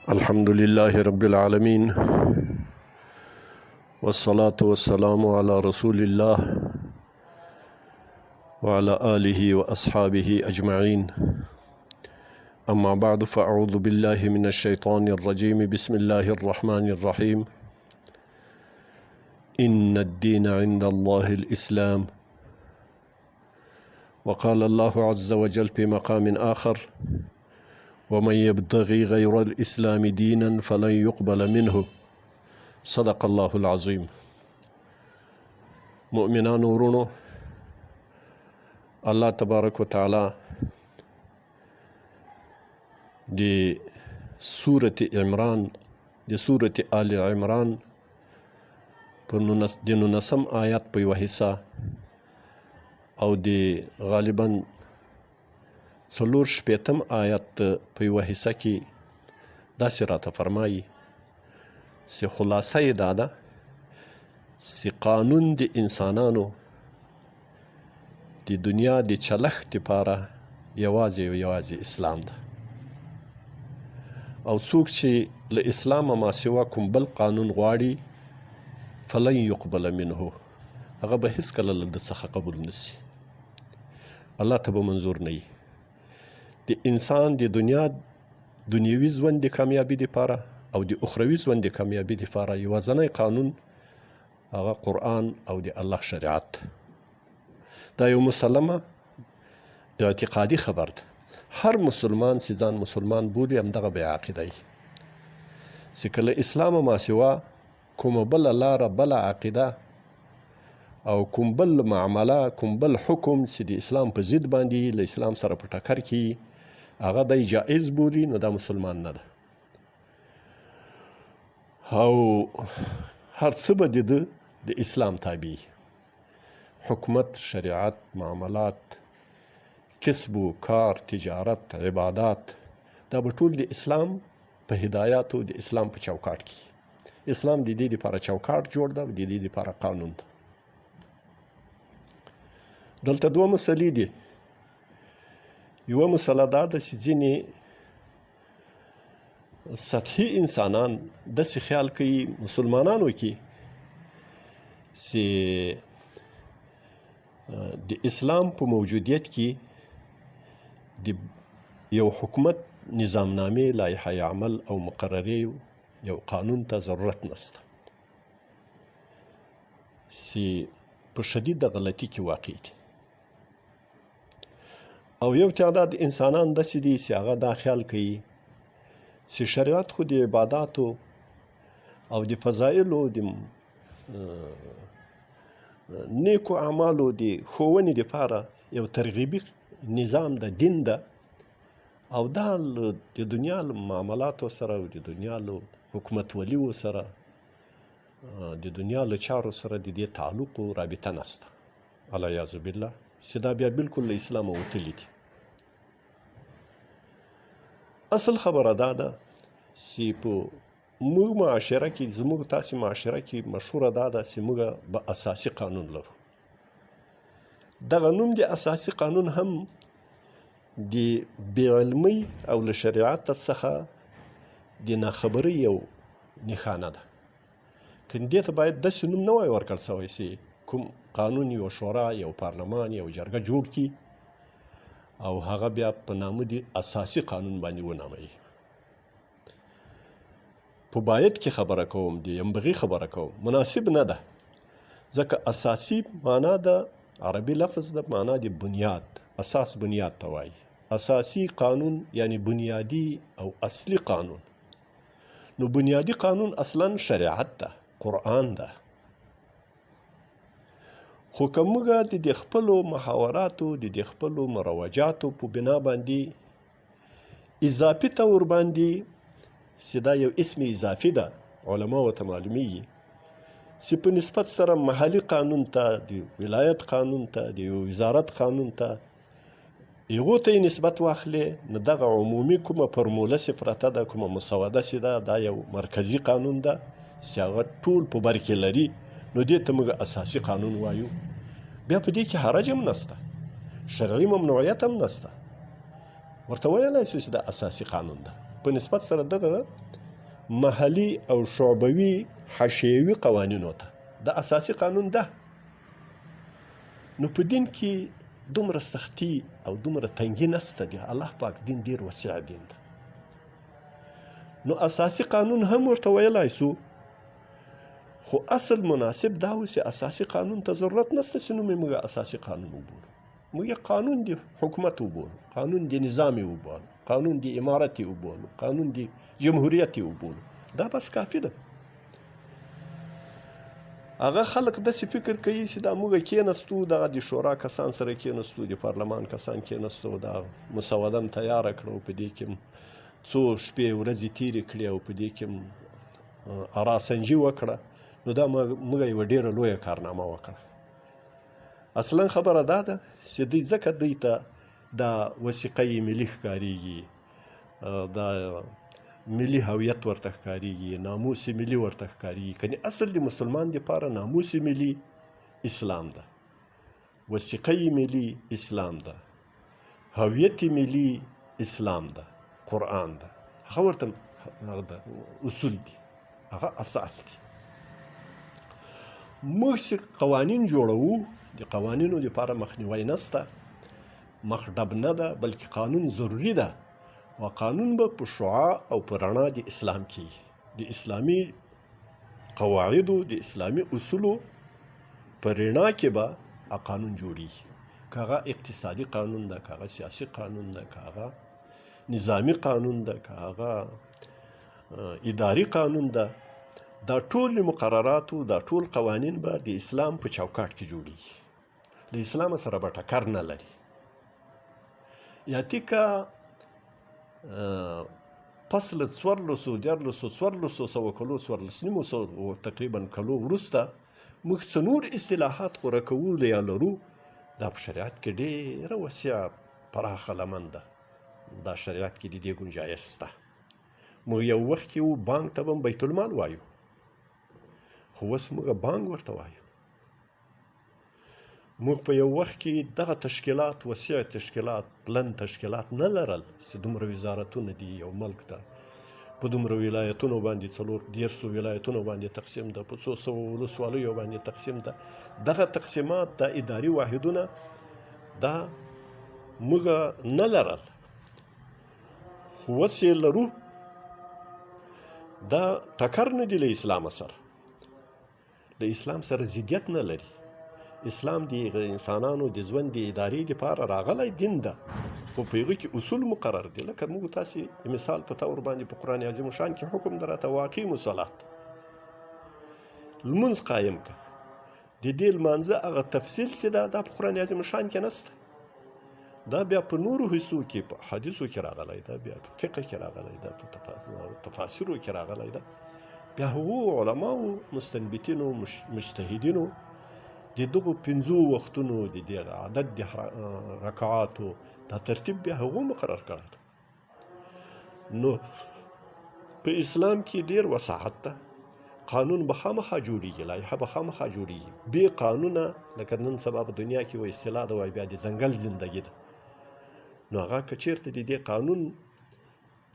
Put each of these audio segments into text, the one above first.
الحمد لله رب العالمين والصلاة والسلام على رسول الله وعلى آله وأصحابه أجمعين. أما بعد فأعوذ بالله من الشيطان الرجيم. بسم الله الرحمن الرحيم. إن الدين عند الله الإسلام. وقال الله عز وجل في مقام آخر: ومن يبتغي غير الإسلام دينا فلن يقبل منه. صدق الله العظيم. مؤمنان ورونو، الله تبارک و تعالی د سورة عمران د سورة آل عمران په 19 آیات په یوه حصه او د غالباً 4 آیات په یوه حصه کې داسې راته فرمایي چې خلاصه یې دا ده چې قانون د انسانانو د دنیا د چلښت لپاره یوازې اسلام ده، او څوک چې له اسلامه ما سوا کوم بل قانون غواړي فلن يقبل منه، هغه به هیڅکله له ده څخه قبول نشي، الله ته به منظور نه وي. د انسان د دنیوي ژوند د کامیابي لپاره او د اخروي ژوند د کامیابي لپاره یوازینی قانون هغه قرآن او د الله شریعت. دا یو مسلمه اعتقادي خبر ده. هر مسلمان چې ځان مسلمان بولي همدغه بې عقیده وي چې که له اسلامه ما سوا کومه بله لاره بله عقیده او کوم بل معامله کوم بل حکم چې د اسلام په ضد باندې له اسلام سره په ټکر کې هغه دی جایز بولي، نو دا مسلمان نه ده، او هر څه به د ده د اسلام تابع، حکومت، شریعت، معاملات، کسب و کار، تجارت، عبادات، دا به ټول د اسلام په هدایاتو د اسلام په چوکاټ کې. اسلام د دې لپاره چوکاټ جوړ ده، د دې لپاره قانون ده. دلته دوه مسلې دي. یوه مسله دا ده چې ځینې سطحي انسانان داسې خیال کوي مسلمانانو کې چې د اسلام په موجودیت کې د یو حکومت نظامنامې، لایحه عمل او مقررې یو قانون ته ضرورت نشته، چې په شدیده غلطي کې واقع دي. او یو تعداد انسانان داسې دي چې هغه دا خیال کوي چې شریعت خو د عباداتو او د فضایلو د نیکو اعمالو د ښوونې لپاره یو ترغیبي نظام ده، دین ده، او دا د دنیا له معاملاتو سره او د دنیا له حکومتولیو سره د دنیا له چارو سره د دې تعلق او رابطه نشته، علیاذ بالله، چې دا بیا بالکل له اسلامه وتلي دي. اصل خبره دا ده چې په موږ معاشره کې، زموږ تاسې معاشره کې مشهوره دا ده چې موږ به اساسي قانون لرو. دغه نوم د اساسي قانون هم د بې علمۍ او له شریعت څخه د ناخبرۍ یو نښانه ده. که دې ته باید داسې نوم نه وای ورکړل شوی چې کوم قانون یو شورا، یو پارلمان، یو جرګه جوړ کړي او هغه بیا په نامه د اساسي قانون باندې وناموي. په باید کې خبره کوم، د ینبغي خبره کوم، مناسب نه ده، ځکه اساسي معنا د عربي لفظ د معنا د بنیاد، اساس بنیاد ته وایي. اساسي قانون یعنی بنیادی او اصلي قانون. نو بنیادی قانون اصلا شریعت ده، قرآن ده. خو که موږ د خپلو محاوراتو د خپلو مروجاتو په بنا باندې اضافي طور باندې چې دا یو اسم اضافي ده، علماو ته معلومیږي چې په نسبت سره محلي قانون ته، د ولایت قانون ته، د یو وزارت قانون ته، هغو ته یې نسبت واخلې، نو دغه عمومي کومه فرموله چې پرته ده، کومه مسوده چې ده، دا یو مرکزي قانون ده چې هغه ټول په بر کې لري، نو دې ته موږ اساسي قانون وایو. بیا په دې کې حرج هم نشته، شرعي ممنوعیت هم نشته، ورته ویلی شو چې دا اساسي قانون ده. په نسبت سره دغه محلي او شعبوي حشیوي قوانینو ته د اساسي قانون ده. نو په دین کې دومره سختي او دومره تنګي نسته دی. الله پاک دین ډېر وسیع دین ده. نو اساسي قانون هم ورته ویلی سو، خو اصل مناسب دا و چې اساسي قانون ته ضرورت نسته چې نوم یې موږ اساسي قانون وبولو. موږ یې قانون د حکومت وبولو، قانون د نظام وبولو، قانون د امارت وبولو، قانون د جمهوریت وبولو. دا بس کافي ده. هغه خلق داسې فکر کوي چې دا موږ کېنستو، دغه د شورا کسان سره کېنستو، د پارلمان کسان کېنستو، دا مسودم تیاره کړه او په دې کې څو شپې ورځې تېرې کړې او په دې کې اراسنجي وکړه، نو دا موږ یوه ډېره لویه کارنامه وکړه. اصلا خبره دا ده چې دوی ځکه دوی ته دا وثیقه ملي ښکارېږي، دا ملي هویت ورته ښکارېږي، ناموس ملي ورته ښکارېږي. کنې اصل د مسلمان دپاره ناموس ملي اسلام ده، وثیقه ملي اسلام ده، هویت ملي اسلام ده، قرآن ده. هغه ورته اصول دي، هغه اساس دي. موږ چې قوانین جوړوو، د قوانینو دپاره مخنیوی نسته، مخ ډب نه ده، بلکې قانون ضروري ده. و قانون به په شعاع او په رڼا د اسلام کې، د اسلامي قواعدو، د اسلامي اصولو په رڼا کې به قانون جوړیږي. که هغه اقتصادي قانون ده، که هغه سیاسي قانون ده، که هغه نظامی قانون ده، که هغه اداري قانون ده، دا ټول مقرراتو، دا ټول قوانین به د اسلام په چوکاټ کې جوړیږي. له اسلام سره به ټکر نه لري. یاتي که پس له 1400 کلو، 14.5 تقریبا کلو وروسته موږ څه نور اصطلاحات غوره کولو یا لرو، دا په شریعت کې ډېره وسیع پراخه لمن ده. دا شریعت کې د دې ګنجایش شته. موږ یو وخت کې و بانک ته به بیت المال وایو، خو اوس موږ بانک ورته وایو. موږ په یو وخت کې دغه تشکیلات، وسیع تشکیلات، پلن تشکیلات نه لرل چې دومره وزارتونه دي یو ملک ته، په دومره ولایتونو باندې 14 ولایتونو باندې تقسیم ده، په 100 ولسوالیو باندې تقسیم ده. دغه تقسیمات، دا اداري واحدونه، دا موږ نه لرل، خو اوس یې لرو. دا ټکر نه دی له اسلام سره، د اسلام سره ضدیت نه لري. اسلام د انسانانو د ژوند د ادارې دپاره راغلی دین ده، خو په هغه کې اصول مقرر دي. لکه موږ تاسې مثال په طور باندې په قرآن عظیم شان کې حکم در راته واقیم الصلات، لمونځ قایم که. د دې لمانځه هغه تفصیل چې ده، دا په قرآن عظیم شان کې نسته. دا بیا په نورو حصو کې، په حدیثو کې راغلی ده، بیا په فقه کې راغلی ده، په تفاسیرو کې راغلی ده. بیا هغو علماو، مستنبتینو، مجتهدینو د دغو 5 وختونو د دې عدد د رکعاتو دا ترتیب بیا هغو مقرر کړی ده. نو په اسلام کې ډېر وسعت ده. قانون به خامخا جوړیږي، لایحه به خامخا جوړیږي. بې قانونه، لکه نن سبا په دنیا کې وایي اصطلاح ده، وایي بیا د ځنګل زندګي ده. نو هغه که چېرته د دې قانون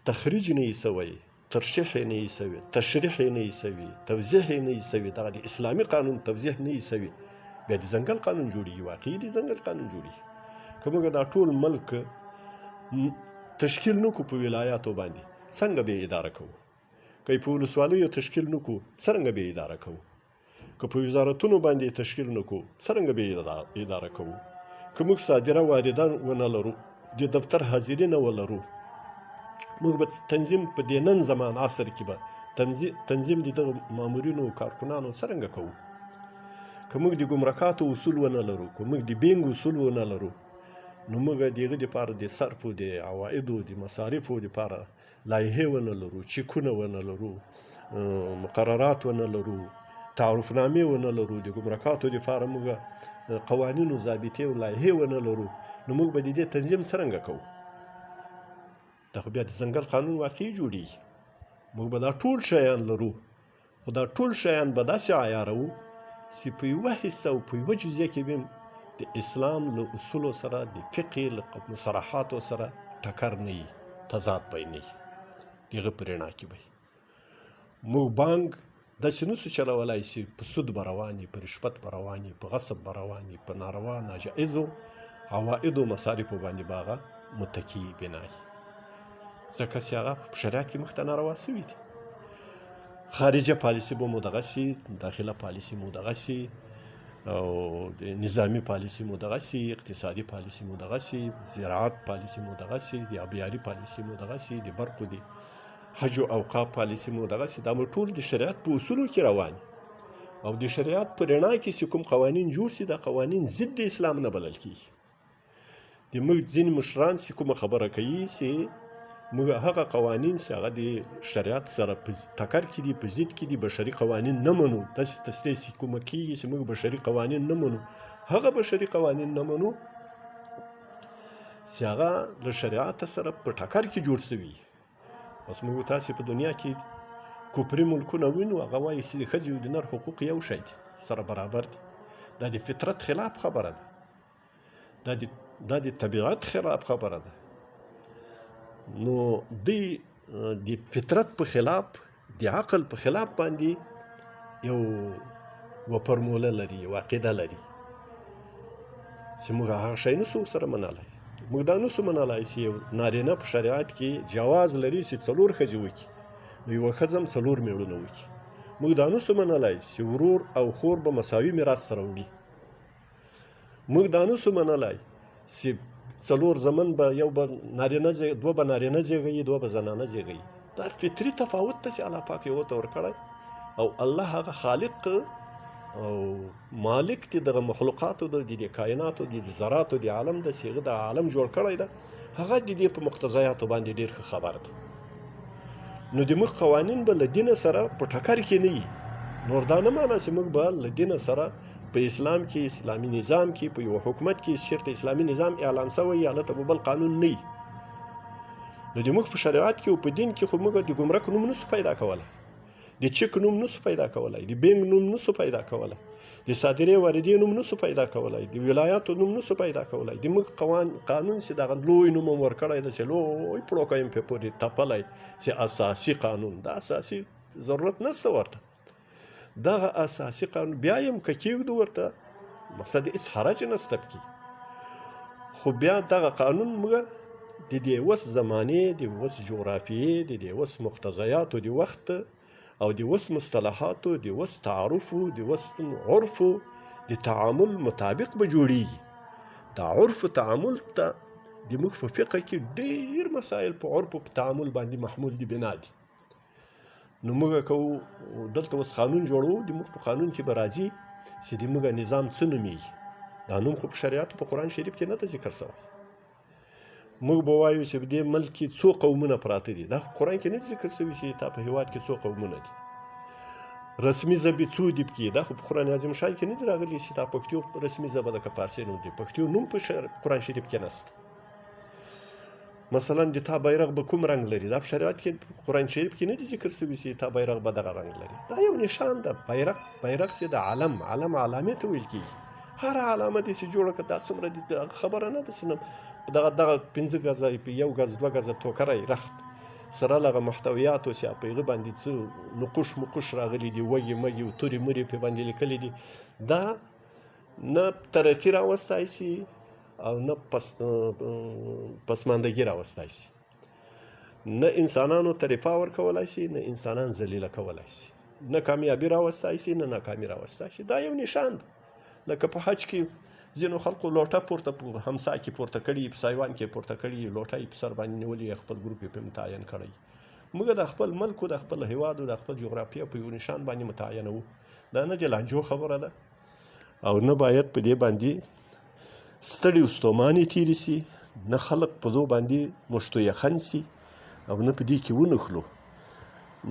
تخریج نه وي سوی، ترشیح یې نه وي سوی، تشریح یې نه وي سوی، توضیح یې نه وي سوی، دغه د اسلامي قانون توضیح نه وي سوی، بیا د ځنګل قانون جوړیږي. واقعي د ځنګل قانون جوړیږي. که موږ دا ټول ملک تشکیل نه کړو په ولایاتو باندې، څنګه به یې اداره کوو؟ که په ولسوالیو تشکیل نه کړو، څرنګه به یې اداره کوو؟ که په وزارتونو باندې تشکیل نه کړو، څرنګه به یې اداره کوو؟ که موږ صادره واردان ونه لرو، د دفتر حاضري نه ولرو، موږ به تنظیم په دې نن زمان عصر کې به تنظیم د دغه مامورینو او کارکنانو څرنګه کوو؟ که موږ د ګمرکاتو اصول ونه لرو، که موږ د بینګ اصول ونه لرو، نو موږ د هغه دپاره د صرفو، د عوایدو، د مصارفو دپاره لایحې ونه لرو، چکونه ونه لرو، مقررات ونه لرو، تعارفنامې ونه لرو، د ګمرکاتو دپاره موږ قوانین و ضابطې او لایحې ونه لرو، نو موږ به د دې تنظیم څرنګه کوو؟ دا خو بیا د ځنګل قانون واقعي جوړیږي. موږ به دا ټول شیان لرو، خو دا ټول شیان به داسې عیاروو چې په یوه حصه او په یوه جزیه کې به د اسلام له اصولو سره، د فقه له مصطلحاتو سره ټکر نه وي، تضاد به یې نه وي، د هغه په رڼا کې به موږ بانک داسې نسو چلولی چې په سود به روان وي، په رشوت به روان وي، په غصب به روان وي، په ناروا ناجایزو عوایدو مصارفو باندې به هغه متکي بنا وي، ځکه چې هغه په شریعت کې مخته ناروا سوي دي. خارجه پالیسي به مو دغسې، داخله پالیسي مو دغسې، او د نظامی پالیسي مو دغسې، اقتصادي پالیسي مو دغسې، زراعت پالیسي مو دغسې، د آبیاري پالیسي مو دغسې، د برقو د حج او اوقاف پالیسي مو دغسې. دا مو ټول د شریعت په اصولو کې روان او د شریعت په رڼا کې چې کوم قوانین جوړ شي دا قوانین ضد د اسلام نه بلل کېږي. د موږ ځینې مشران چې کومه خبره کوي چې موږ هغه قوانین چې هغه د شریعت سره په ټکر کې دي، په ضد کې دي، بشري قوانین نه منو، داسې تصریح چې کومه کېږي چې موږ بشري قوانین نه منو، هغه بشري قوانین نه منو چې هغه له شریعت سره په ټکر کې جوړ شوي. بس موږ تاسې په دنیا کې کفري ملکونه وینو، هغه وایي چې د ښځې او د نر حقوق یو شی دي، سره برابر دي. دا د فطرت خلاف خبره ده، دا د طبیعت خلاف خبره ده. نو دوی د فطرت په خلاف، د عقل په خلاف باندې یو فرموله لري، یو عقیده لري چې موږ هغه شی نسو سره منلی. موږ دا نسو منلی چې یو نارینه په شریعت کې جواز لري چې 4 ښځې وکړي، نو یوه ښځه هم 4 مېړونه وکړي. موږ دا نسو منلی چې ورور او خور به مساوي میراث سره وړي. موږ دا نسو منلی چې 4 زمن به یو به نارینه 2 به نارینه زیږوي، 2 به زنانه زیږوي. دا فطري تفاوت ته چې الله پاک یې ورته ورکړی، او الله هغه خالق او مالک دی دغه مخلوقاتو، د دې کائناتو، د ذراتو، د عالم د هغه د عالم جوړ کړی ده، هغه د دې په مقتضیاتو باندې ډېر ښه خبر ده. نو د موږ قوانین به له دین سره په ټکر کې نه وي. نور دا نه معنی چې موږ به له دین سره په اسلام کې، اسلامي نظام کې، په یو حکومت کې چېرته اسلامي نظام اعلان شوی هلته به بل قانون نه وي. نو د موږ په شریعت کې او په دین کې خو موږ د ګمرک نوم نسو پیدا کولی، د چک نوم نسو پیدا کولی، د بینک نوم نسو پیدا کولی، د صادرې واردې نوم نسو پیدا کولی، د ولایاتو نوم نسو پیدا کولی. د موږ قانون چې دغه لوی نوم هم ورکړی ده چې لوی پړوکی هم پرې پورې تپلی چې اساسي قانون، د اساسي ضرورت نشته ورته. دغه اساسي قانون بیا هم که کېږدو ورته مقصد هېڅ حرج نشته پکې، خو بیا دغه قانون موږ د دې اوس زمانې، د اوس جغرافیې، د دې اوس مقتضیاتو، د وخت او د اوس مصطلحاتو، د اوس تعارفو، د اوس عرفو د تعامل مطابق به جوړیږي. د عرف تعامل ته د موږ په فقه کې ډېر مسایل په عرف په تعامل باندې محمول دي، بنا دي. نو موږ کوو دلته اوس قانون جوړوو، د موږ په قانون کې به راځي چې د موږ نظام څه نومیږي. دا نوم خو په شریعتو په قرآن شریف کې نه ده ذکر شوی. موږ به وایو چې په دې ملک کې څو قومونه پراته دي، دا په قرآن کې نه ذکر شوي چې تا په هېواد کې څو قومونه دي. رسمي ژبې څو دي پکې، دا خو په قرآن عظیم شان کې نه دي راغلي چې دا پښتو رسمي ژبه ده که فارسي نوم دی. پښتو نوم په قرآن شریف کې نشته. مثلا د تا بیرغ به کوم رنګ لري، دا په شریعت کې قرآن شریف کې نه دي ذکر شوي چې تا بیرغ به دغه رنګ لري. دا یو نشان ده. بیرغ چې د علم علامې ته ویل کېږي. هر علامه دې چې جوړه کړه دا څومره دي خبره نه ده چې دغه 5 ګزه، 1 ګز، 2 ګزه توکری رخت سره لغه محتویاتو چې په هغه باندې څه نقوش راغلي دي، وږي مږي او تورې مورې پرې باندې لیکلي دي، دا نه ترقي راوستی شي او نه پسماندګي راوستی شي، نه انسانانو ته رفاه ورکولی شي، نه انسانان ذلیله کولی شي، نه کامیابي راوستی شي، نه ناکامي راوستی شي. دا یو نشان ده. لکه په حج کې ځینو خلکو لوټه پورته په همسا کې پورته کړي، په سایوان کې پورته کړي، لوټه یې په سر باندې نیولې، خپل ګروپ یې پرې متعین کړی. موږ د خپل ملک او د خپل هېواد او د خپل جغرافیه په یو نشان باندې متعینوو. دا نه د لانجو خبره ده، او نه باید په دې باندې ستړي او ستومانې تېرې شي، نه خلک په دو باندې مشتو یخن شي، او نه په دې کې ونښلو.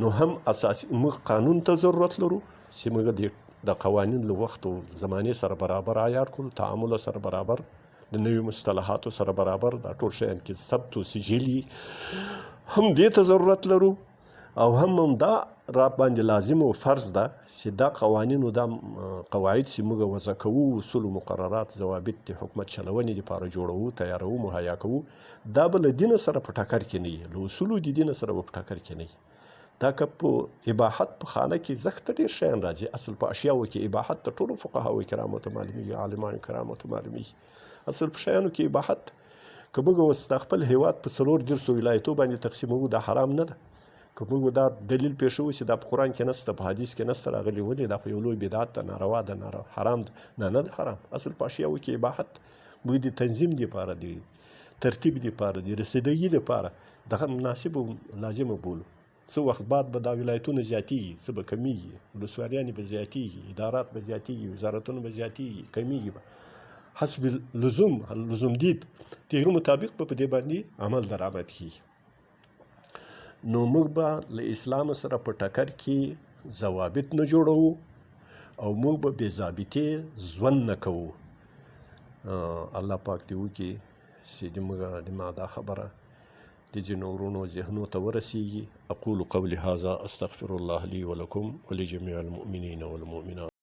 نو هم اساسي موږ قانون ته ضرورت لرو چې موږ د قوانین له وخت او زمانې سره برابر عیار کړو، تعامل سره برابر، د نویو مصطلحاتو سره برابر، دا ټول شیان کې ثبت او سجل هم دې ته ضرورت لرو، او هم دا را باندې لازم او فرض ده چې دا قوانین او دا قواعد چې موږ وضع کوو، اصول و مقررات، ضوابط د حکومت چلونې دپاره جوړوو، تیاروو، مهیا کوو، دا به له دین سره په ټکر کې نه وي، له اصولو د دین سره به په ټکر کې نه وي. دا که په اباحت په خانه کې زښت ته ډېر شیان راځي، اصل په اشیاو کې اباحت ته ټولو فقهاو کرامو ته معلومیږي، عالمانو کرامو ته معلومیږي. اصل په شیانو کې اباحت که موږ اوس د خپل هیواد په 4 ولایتو باندې تقسیموو دا حرام نه ده. که موږ دا دلیل پېښوو چې دا په قرآن کې نشته، په حدیث کې نشته راغلي، ولې دا خو یو لوی بدعت ده، ناروا ده، حرام ده. نه ده حرام. اصل په اشیاو کې اباحت موږ د تنظیم دپاره، د ترتیب دپاره، د رسیدګي دپاره دغه مناسب او لازمه بولو. څه وخت بعد به دا ولایتونه زیاتېږي، څه به کمیږي، ولسوالیانې به زیاتېږي، ادارات به زیاتېږي، وزارتونه به زیاتېږي، کمیږي به حسب لزوم دید د هغه مطابق به په دې باندې عمل درآمد کېږي. نو موږ به له اسلام سره په ټکر کې ضوابط نه جوړوو او موږ به بې ضابطې ژوند نه کوو. الله پاک دې وکړي چې ما دا خبره د ځینو ورونو ذهنو ته ورسیږي. اقول قولي هذا استغفر الله لي ولكم ولجميع المؤمنين والمؤمنات.